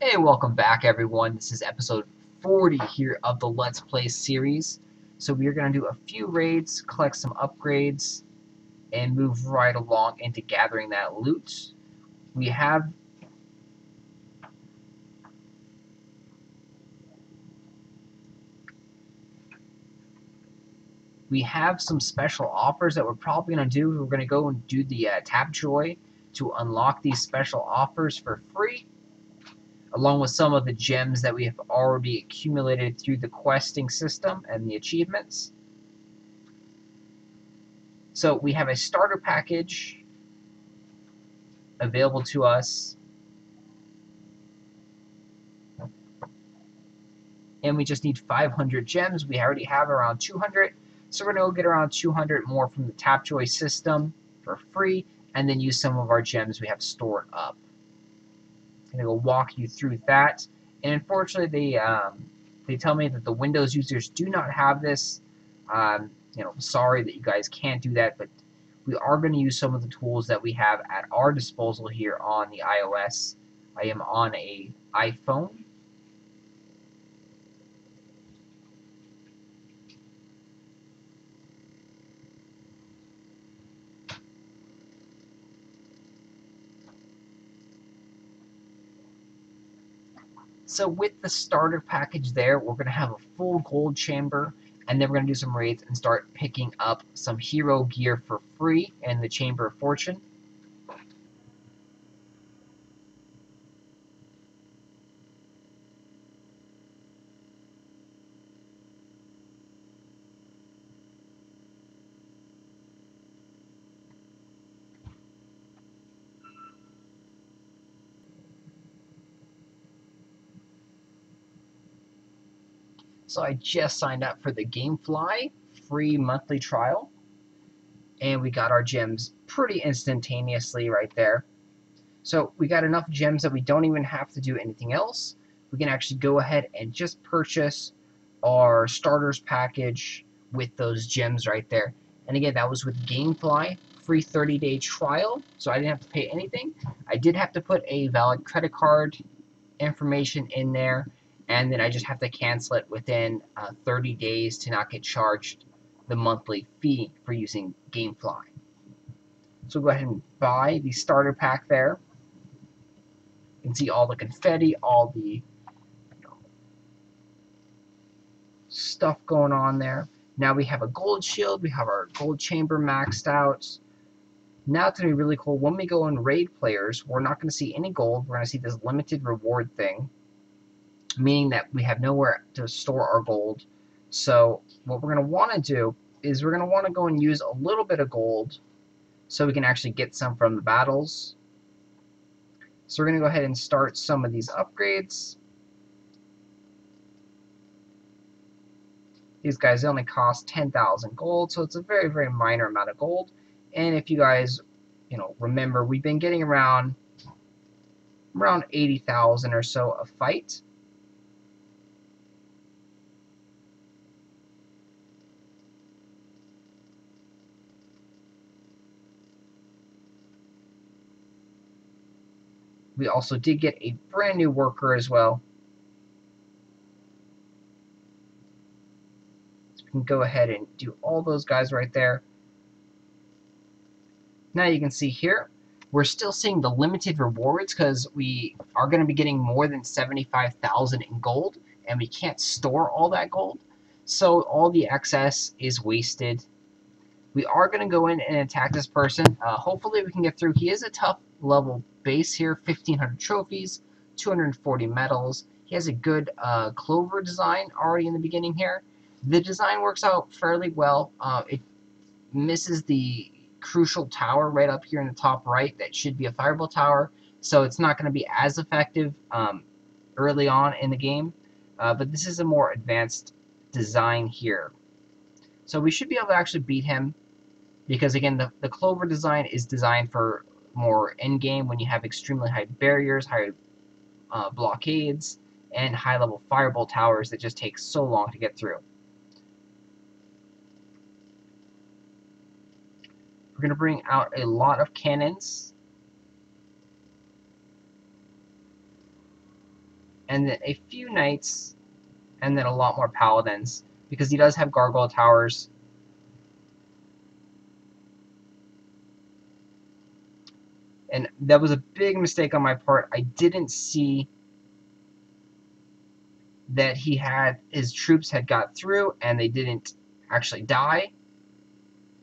Hey, welcome back everyone. This is episode 40 here of the Let's Play series. So we are going to do a few raids, collect some upgrades, and move right along into gathering that loot. We have some special offers that we're probably going to do. We're going to go and do the Tap Joy to unlock these special offers for free, along with some of the gems that we have already accumulated through the questing system and the achievements. So we have a starter package available to us, and we just need 500 gems. We already have around 200, so we're going to go get around 200 more from the Tapjoy system for free, and then use some of our gems we have stored up. I'm going to go walk you through that, and unfortunately they tell me that the Windows users do not have this. Sorry that you guys can't do that, but we are going to use some of the tools that we have at our disposal here on the iOS. I am on an iPhone. So with the starter package there, we're going to have a full gold chamber, and then we're going to do some raids and start picking up some hero gear for free in the Chamber of Fortune. So I just signed up for the Gamefly free monthly trial, and we got our gems pretty instantaneously right there. So we got enough gems that we don't even have to do anything else. We can actually go ahead and just purchase our starters package with those gems right there. And again, that was with Gamefly, free 30-day trial, so I didn't have to pay anything. I did have to put a valid credit card information in there, and then I just have to cancel it within 30 days to not get charged the monthly fee for using Gamefly. So go ahead and buy the starter pack there. You can see all the confetti, all the stuff going on there. Now we have a gold shield, we have our gold chamber maxed out. Now it's going to be really cool. When we go in raid players, we're not going to see any gold. We're going to see this limited reward thing, meaning that we have nowhere to store our gold. So what we're going to want to do is we're going to want to go and use a little bit of gold so we can actually get some from the battles. So we're going to go ahead and start some of these upgrades. These guys only cost 10,000 gold, so it's a very, very minor amount of gold. And if you guys, remember, we've been getting around 80,000 or so a fight. We also did get a brand new worker as well. So we can go ahead and do all those guys right there. Now you can see here, we're still seeing the limited rewards because we are going to be getting more than 75,000 in gold, and we can't store all that gold. So all the excess is wasted. We are going to go in and attack this person. Hopefully we can get through. He is a tough level base here, 1,500 trophies, 240 medals. He has a good clover design already in the beginning here. The design works out fairly well. It misses the crucial tower right up here in the top right. That should be a fireball tower, so it's not going to be as effective early on in the game. But this is a more advanced design here. So we should be able to actually beat him, because again, the clover design is designed for more endgame when you have extremely high barriers, high blockades, and high-level fireball towers that just take so long to get through. We're going to bring out a lot of cannons. and then a few knights, and then a lot more paladins, because he does have gargoyle towers. And that was a big mistake on my part. I didn't see that his troops had got through and they didn't actually die.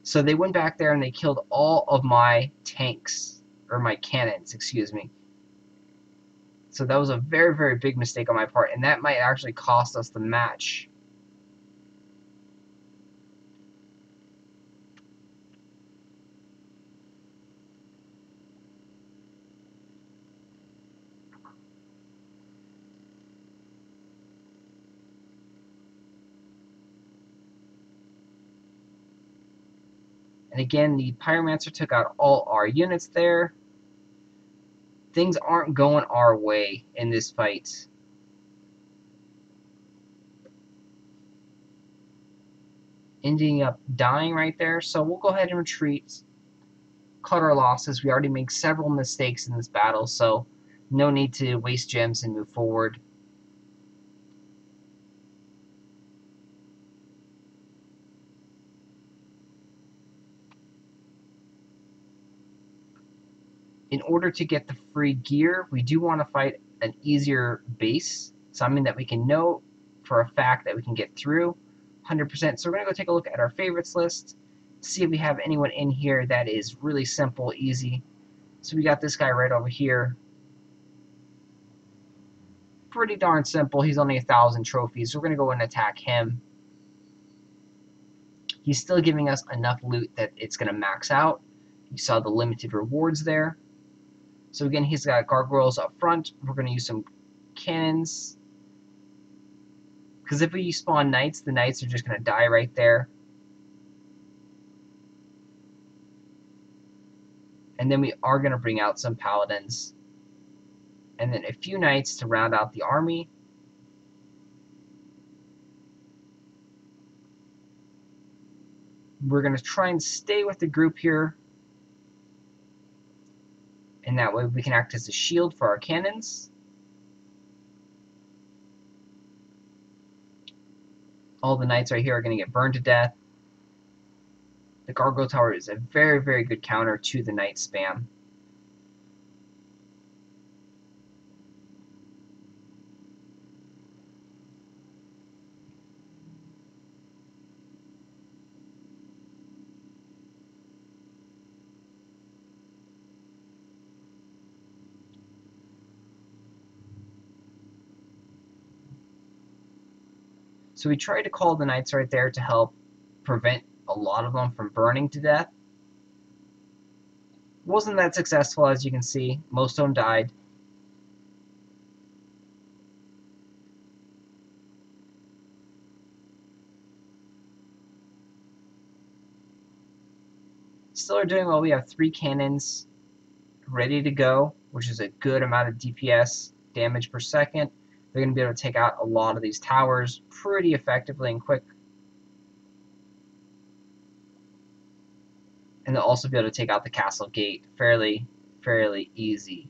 So they went back there and they killed all of my tanks, or my cannons, excuse me. So that was a very, very big mistake on my part, and that might actually cost us the match. And again, the Pyromancer took out all our units there. Things aren't going our way in this fight. Ending up dying right there, so we'll go ahead and retreat. Cut our losses. We already made several mistakes in this battle, so no need to waste gems and move forward. In order to get the free gear, we do want to fight an easier base, something that we can know for a fact that we can get through 100%. So we're going to go take a look at our favorites list, see if we have anyone in here that is really simple, easy. So we got this guy right over here. Pretty darn simple. He's only 1,000 trophies, so we're going to go and attack him. He's still giving us enough loot that it's going to max out. You saw the limited rewards there. So again, he's got gargoyles up front. We're going to use some cannons. Because if we spawn knights, the knights are just going to die right there. And then we are going to bring out some paladins. And then a few knights to round out the army. We're going to try and stay with the group here. And that way we can act as a shield for our cannons. All the knights right here are going to get burned to death. The gargoyle tower is a very, very good counter to the knight spam. So we tried to call the knights right there to help prevent a lot of them from burning to death. Wasn't that successful, as you can see. Most of them died. Still are doing well. We have 3 cannons ready to go, which is a good amount of DPS, damage per second. They're going to be able to take out a lot of these towers pretty effectively and quick. And they'll also be able to take out the castle gate fairly easy.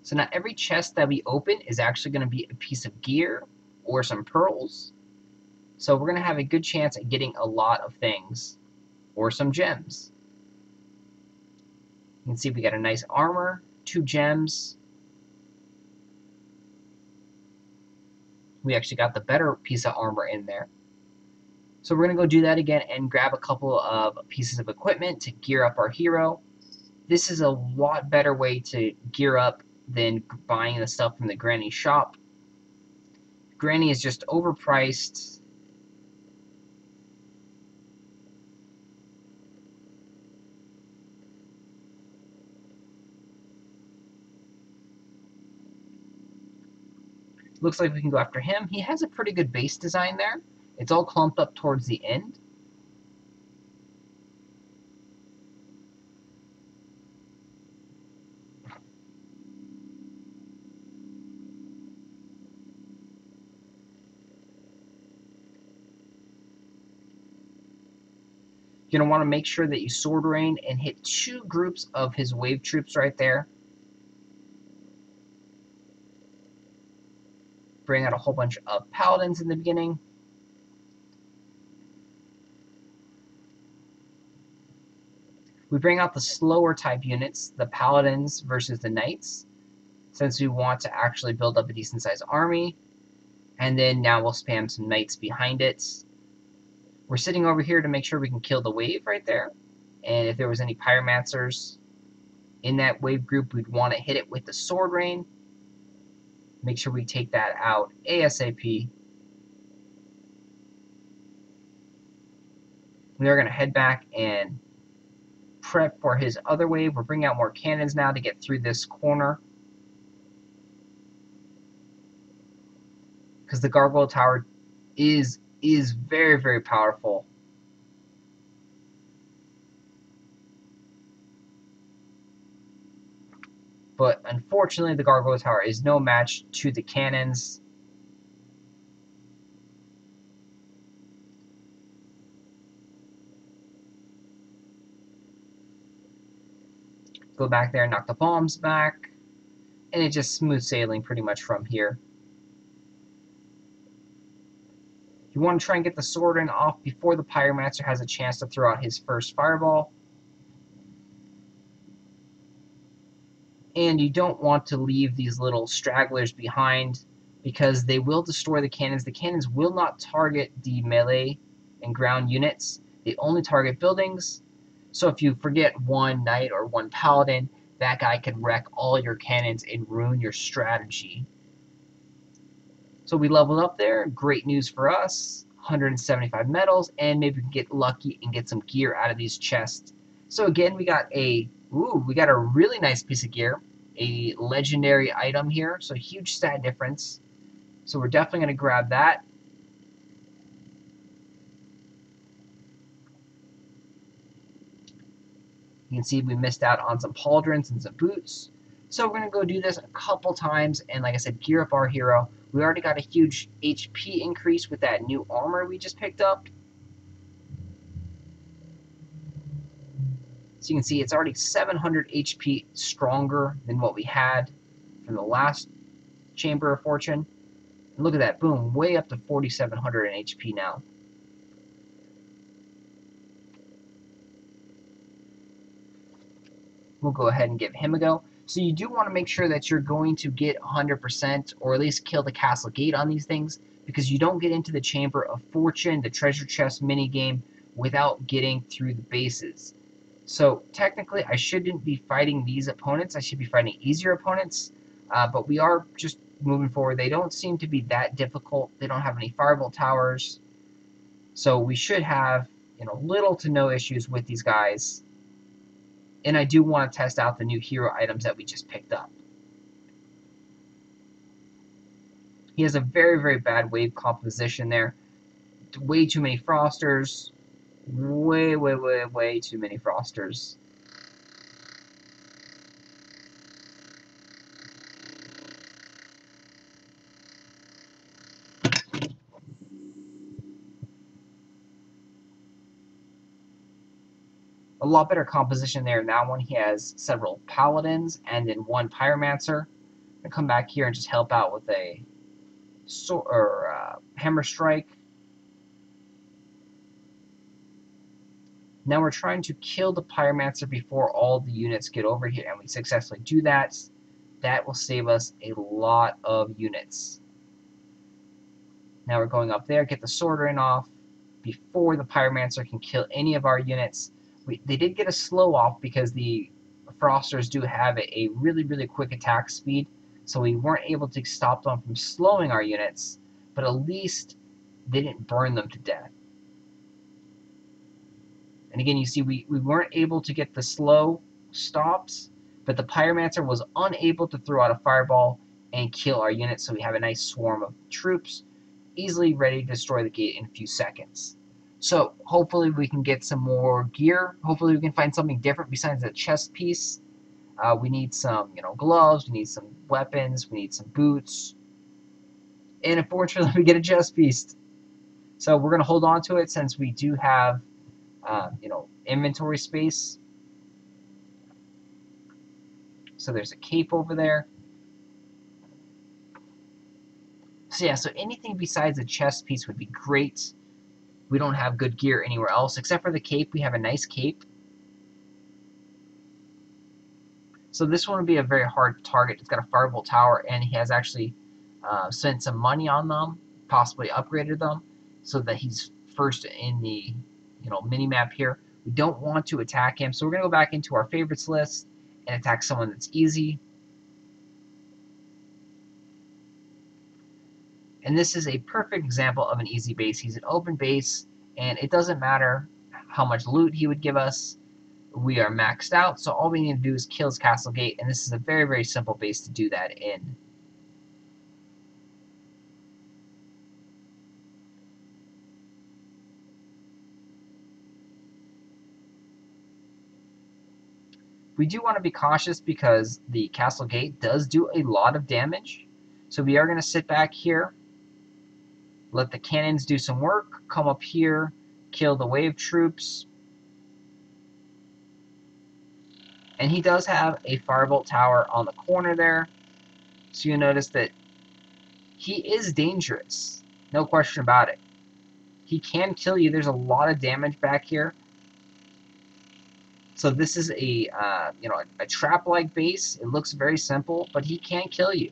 So now every chest that we open is actually going to be a piece of gear or some pearls. So we're going to have a good chance at getting a lot of things or some gems. You can see we got a nice armor, 2 gems. We actually got the better piece of armor in there. So we're going to go do that again and grab a couple of pieces of equipment to gear up our hero. This is a lot better way to gear up than buying the stuff from the Granny shop. Granny is just overpriced. Looks like we can go after him. He has a pretty good base design there. It's all clumped up towards the end. You're going to want to make sure that you sword rain and hit 2 groups of his wave troops right there. Bring out a whole bunch of paladins in the beginning. We bring out the slower type units, the paladins versus the knights, since we want to actually build up a decent sized army. And then now we'll spam some knights behind it. We're sitting over here to make sure we can kill the wave right there. And if there was any pyromancers in that wave group, we'd want to hit it with the sword rain. Make sure we take that out ASAP. We are going to head back and prep for his other wave. We're bringing out more cannons now to get through this corner, because the gargoyle tower is very, very powerful. But unfortunately, the gargoyle tower is no match to the cannons. Go back there and knock the bombs back, and it's just smooth sailing pretty much from here. You want to try and get the sword in off before the pyromancer has a chance to throw out his first fireball. And you don't want to leave these little stragglers behind, because they will destroy the cannons. The cannons will not target the melee and ground units. They only target buildings. So if you forget one knight or one paladin, that guy can wreck all your cannons and ruin your strategy. So we leveled up there. Great news for us. 175 medals, and maybe we can get lucky and get some gear out of these chests. So again, we got a really nice piece of gear, a legendary item here, so huge stat difference. So we're definitely going to grab that. You can see we missed out on some pauldrons and some boots. So we're going to go do this a couple times, and like I said, gear up our hero. We already got a huge HP increase with that new armor we just picked up. So you can see it's already 700 HP stronger than what we had from the last Chamber of Fortune. And look at that, boom, way up to 4,700 in HP now. We'll go ahead and give him a go. So you do want to make sure that you're going to get 100% or at least kill the castle gate on these things, because you don't get into the Chamber of Fortune, the treasure chest minigame, without getting through the bases. So technically I shouldn't be fighting these opponents. I should be fighting easier opponents, but we are just moving forward. They don't seem to be that difficult. They don't have any fireball towers. So we should have little to no issues with these guys. And I do want to test out the new hero items that we just picked up. He has a very, very bad wave composition there. Way too many frosters. Way too many frosters. A lot better composition there in that one. He has several paladins and then one pyromancer. I come back here and just help out with a hammer strike. Now we're trying to kill the pyromancer before all the units get over here, and we successfully do that. That will save us a lot of units. Now we're going up there, get the sword rain off before the pyromancer can kill any of our units. They did get a slow off because the frosters do have a really, really quick attack speed, so we weren't able to stop them from slowing our units, but at least they didn't burn them to death. And again, you see we weren't able to get the slow stops, but the pyromancer was unable to throw out a fireball, and kill our units so we have a nice swarm of troops easily ready to destroy the gate in a few seconds. So hopefully we can get some more gear. Hopefully we can find something different besides a chest piece. We need some, gloves. We need some weapons. We need some boots. And unfortunately, we get a chest piece. So we're going to hold on to it since we do have, inventory space. So there's a cape over there. So yeah, so anything besides a chest piece would be great. We don't have good gear anywhere else except for the cape. We have a nice cape. So this one would be a very hard target. It's got a fireball tower, and he has actually spent some money on them, possibly upgraded them, so that he's first in the mini map here. We don't want to attack him, so we're gonna go back into our favorites list and attack someone that's easy. And this is a perfect example of an easy base. He's an open base, and it doesn't matter how much loot he would give us. We are maxed out, so all we need to do is kill his castle gate, and this is a very, very simple base to do that in. We do want to be cautious because the castle gate does do a lot of damage. So we are going to sit back here, let the cannons do some work, come up here, kill the wave troops. And he does have a firebolt tower on the corner there. So you notice that he is dangerous. No question about it. He can kill you. There's a lot of damage back here. So this is a a trap-like base. It looks very simple, but he can kill you.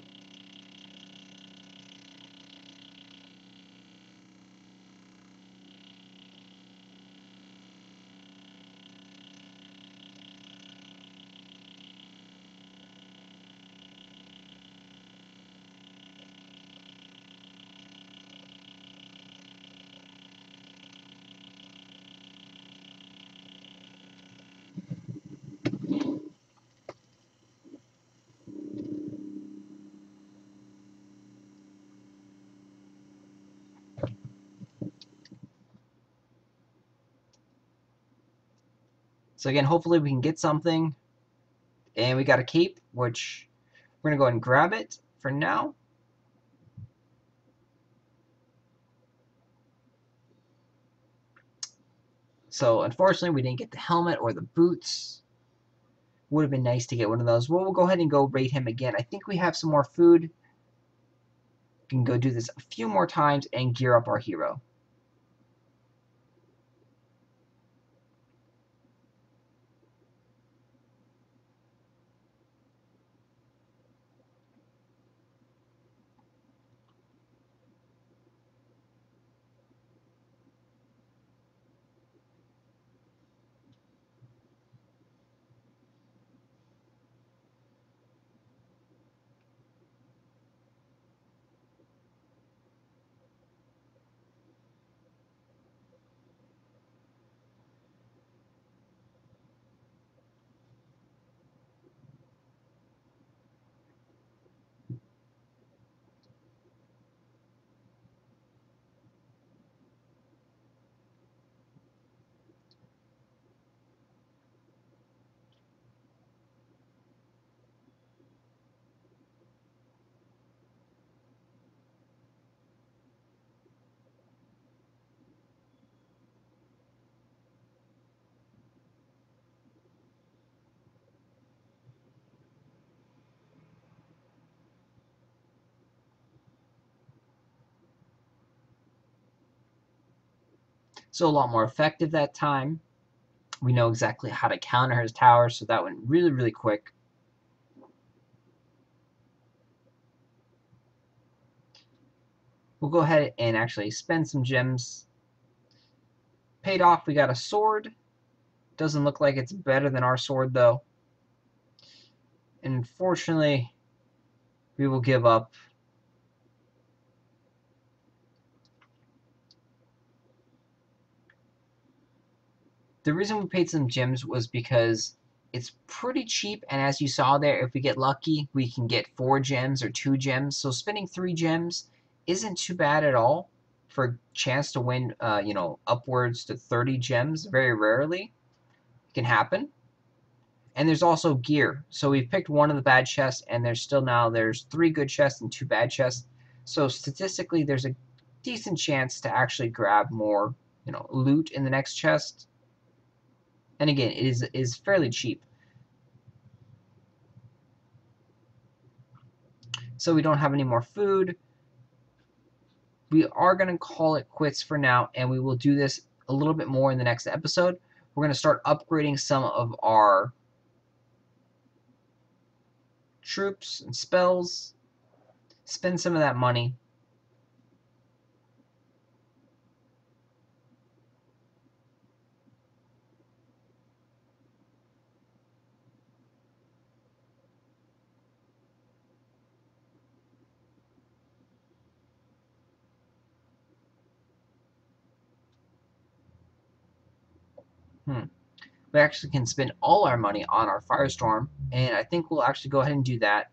So again, hopefully we can get something. And we got a cape, which we're going to go ahead and grab it for now. So unfortunately, we didn't get the helmet or the boots. Would have been nice to get one of those. Well, we'll go ahead and go raid him again. I think we have some more food. We can go do this a few more times and gear up our hero. So a lot more effective that time. We know exactly how to counter his tower, so that went really, really quick. We'll go ahead and actually spend some gems. Paid off, we got a sword. Doesn't look like it's better than our sword, though. And unfortunately, we will give up. The reason we paid some gems was because It's pretty cheap, and as you saw there, if we get lucky, we can get 4 gems or 2 gems. So spending 3 gems isn't too bad at all for a chance to win, upwards to 30 gems. Very rarely it can happen. And there's also gear. So we've picked one of the bad chests, and there's 3 good chests and 2 bad chests. So statistically, there's a decent chance to actually grab more, loot in the next chest. And again, it is fairly cheap. So we don't have any more food. We are going to call it quits for now, and we will do this a little bit more in the next episode. We're going to start upgrading some of our troops and spells, spend some of that money. We actually can spend all our money on our Firestorm, and I think we'll actually go ahead and do that.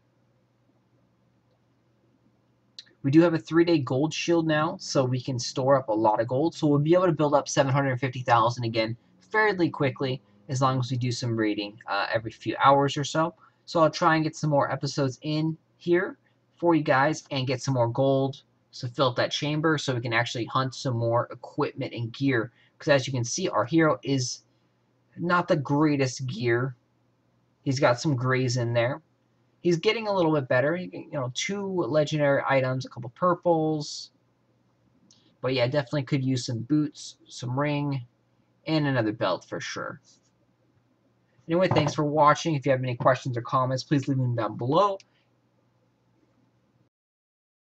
We do have a 3-day gold shield now, so we can store up a lot of gold. So we'll be able to build up 750,000 again fairly quickly, as long as we do some raiding every few hours or so. So I'll try and get some more episodes in here for you guys and get some more gold to fill up that chamber so we can actually hunt some more equipment and gear. Because as you can see, our hero is not the greatest gear. He's got some grays in there. He's getting a little bit better. 2 legendary items, a couple purples. But yeah, definitely could use some boots, some ring, and another belt for sure. Anyway, thanks for watching. If you have any questions or comments, please leave them down below.